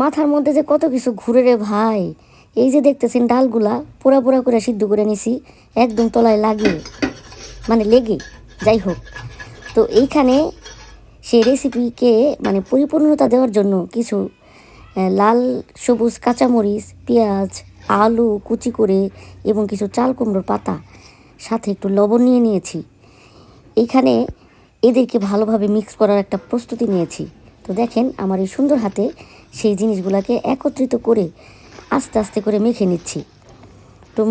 মাথার মধ্যে যে কত কিছু ঘুরে রে ভাই। এই যে দেখতেছেন ডালগুলা পোড়া পোড়া করে সিদ্ধ করে নিছি, একদম তলায় লাগে, মানে লেগে, যাই হোক। তো এইখানে সেই রেসিপিকে মানে পরিপূর্ণতা দেওয়ার জন্য কিছু লাল সবুজ কাঁচামরিচ, পেঁয়াজ, আলু কুচি করে এবং কিছু চাল কুমড়োর পাতা, সাথে একটু লবণ নিয়ে নিয়েছি। এইখানে এদেরকে ভালোভাবে মিক্স করার একটা প্রস্তুতি নিয়েছি। তো দেখেন আমার এই সুন্দর হাতে সেই জিনিসগুলোকে একত্রিত করে আস্তে আস্তে করে মেখে নিচ্ছি। তো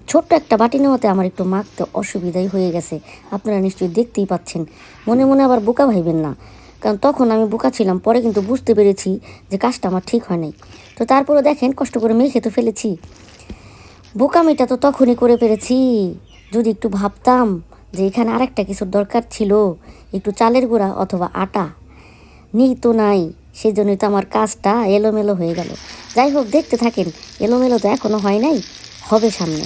ছোট্ট একটা বাটি নেওয়াতে আমার একটু মাখতে অসুবিধাই হয়ে গেছে, আপনারা নিশ্চয়ই দেখতেই পাচ্ছেন। মনে মনে আবার বোকা ভাইবেন না, কারণ তখন আমি বোকা ছিলাম, পরে কিন্তু বুঝতে পেরেছি যে কাজটা আমার ঠিক হয় নাই। তো তারপরে দেখেন কষ্ট করে মেখে তো ফেলেছি। বোকামিটা তো তখনই করে পেরেছি, যদি একটু ভাবতাম যে এখানে আরেকটা কিছুর দরকার ছিল, একটু চালের গুঁড়া অথবা আটা, নিই তো নাই, সেই জন্যই তো আমার কাজটা এলোমেলো হয়ে গেল। যাই হোক, দেখতে থাকেন, এলোমেলো তো এখনও হয় নাই, হবে সামনে।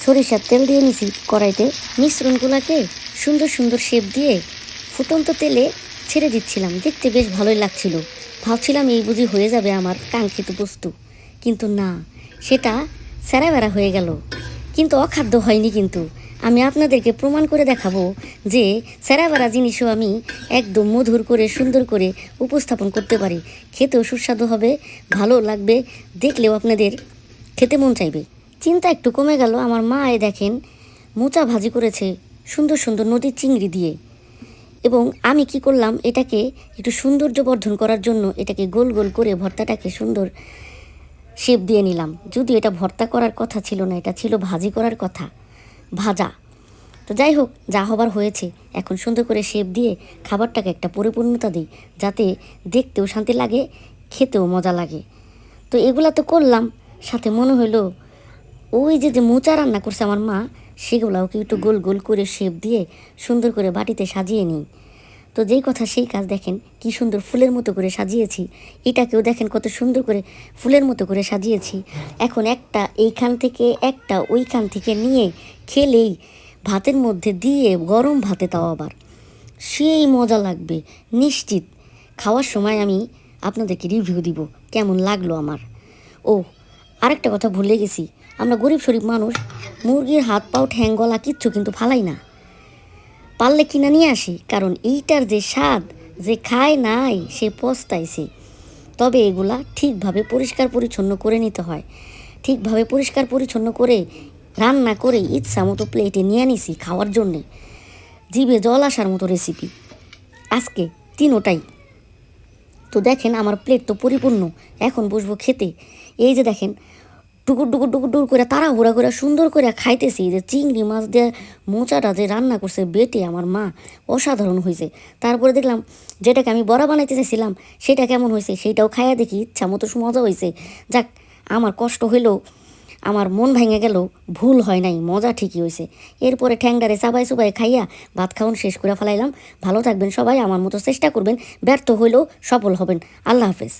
সরিষার তেল দিয়ে নিছি কড়াইতে, মিশ্রণগুলোকে সুন্দর সুন্দর শেপ দিয়ে ফুটন্ত তেলে ছেড়ে দিচ্ছিলাম। দেখতে বেশ ভালোই লাগছিল, ভাবছিলাম এই বুঝি হয়ে যাবে আমার কাঙ্ক্ষিত বস্তু, কিন্তু না, সেটা স্যারাবেড়া হয়ে গেল। কিন্তু অখাদ্য হয়নি, কিন্তু আমি আপনাদেরকে প্রমাণ করে দেখাবো যে স্যারাবেড়া জিনিসও আমি একদম মধুর করে সুন্দর করে উপস্থাপন করতে পারি। খেতেও সুস্বাদু হবে, ভালো লাগবে, দেখলেও আপনাদের খেতে মন চাইবে। চিন্তা একটু কমে গেল। আমার মা দেখেন মোচা ভাজি করেছে সুন্দর সুন্দর নদীর চিংড়ি দিয়ে, এবং আমি কি করলাম, এটাকে একটু সৌন্দর্য বর্ধন করার জন্য এটাকে গোল গোল করে ভর্তাটাকে সুন্দর শেপ দিয়ে নিলাম। যদিও এটা ভর্তা করার কথা ছিল না, এটা ছিল ভাজি করার কথা, ভাজা। তো যাই হোক, যা হবার হয়েছে। এখন সুন্দর করে শেপ দিয়ে খাবারটাকে একটা পরিপূর্ণতা দিই, যাতে দেখতেও শান্তি লাগে, খেতেও মজা লাগে। তো এগুলা তো করলাম, সাথে মনে হলো ওই যে মোচা রান্না করছে আমার মা, সেগুলাওকে একটু গোল গোল করে শেপ দিয়ে সুন্দর করে বাটিতে সাজিয়ে নিই। তো যেই কথা সেই কাজ, দেখেন কি সুন্দর ফুলের মতো করে সাজিয়েছি। এটাকেও দেখেন কত সুন্দর করে ফুলের মতো করে সাজিয়েছি। এখন একটা এইখান থেকে একটা ওইখান থেকে নিয়ে খেলেই ভাতের মধ্যে দিয়ে, গরম ভাতে তাও আবার, সেই মজা লাগবে নিশ্চিত। খাওয়ার সময় আমি আপনাদেরকে রিভিউ দিব কেমন লাগলো আমার। ও আরেকটা কথা ভুলে গেছি, আমরা গরিব শরীফ মানুষ, মুরগির হাত পাও ঠ্যাং গলা কিচ্ছু কিন্তু ফালাই না, পারলে কিনা নিয়ে আসি, কারণ এইটার যে স্বাদ, যে খায় নাই সে পস্তাইছে। তবে এগুলা ঠিকভাবে পরিষ্কার পরিচ্ছন্ন করে নিতে হয়, ঠিকভাবে পরিষ্কার পরিচ্ছন্ন করে রান্না করে ইচ্ছা মতো প্লেটে নিয়ে নিছি খাওয়ার জন্যে। জিভে জল আসার মতো রেসিপি আজকে তিনোটাই। তো দেখেন আমার প্লেট তো পরিপূর্ণ, এখন বসবো খেতে। এই যে দেখেন টুকুর টুকুর টুকুর টুকুর করে তাড়াহুড়া করে সুন্দর করে খাইতেছি। যে চিংড়ি মাছ দিয়ে মোচাটা যে রান্না করছে বেটে আমার মা, অসাধারণ হয়েছে। তারপরে দেখলাম যেটাকে আমি বড়া বানাইতে চাইছিলাম সেটা কেমন হয়েছে, সেইটাও খাইয়া দেখি, ইচ্ছা মতো মজা হয়েছে। যাক, আমার কষ্ট হইলেও, আমার মন ভেঙে গেল, ভুল হয় নাই, মজা ঠিকই হয়েছে। এরপরে ঠ্যাংডারে চাবাই চুবাই খাইয়া ভাত খাওয়ান শেষ করে ফেলাইলাম। ভালো থাকবেন সবাই, আমার মতো চেষ্টা করবেন, ব্যর্থ হইলেও সফল হবেন। আল্লাহ হাফেজ।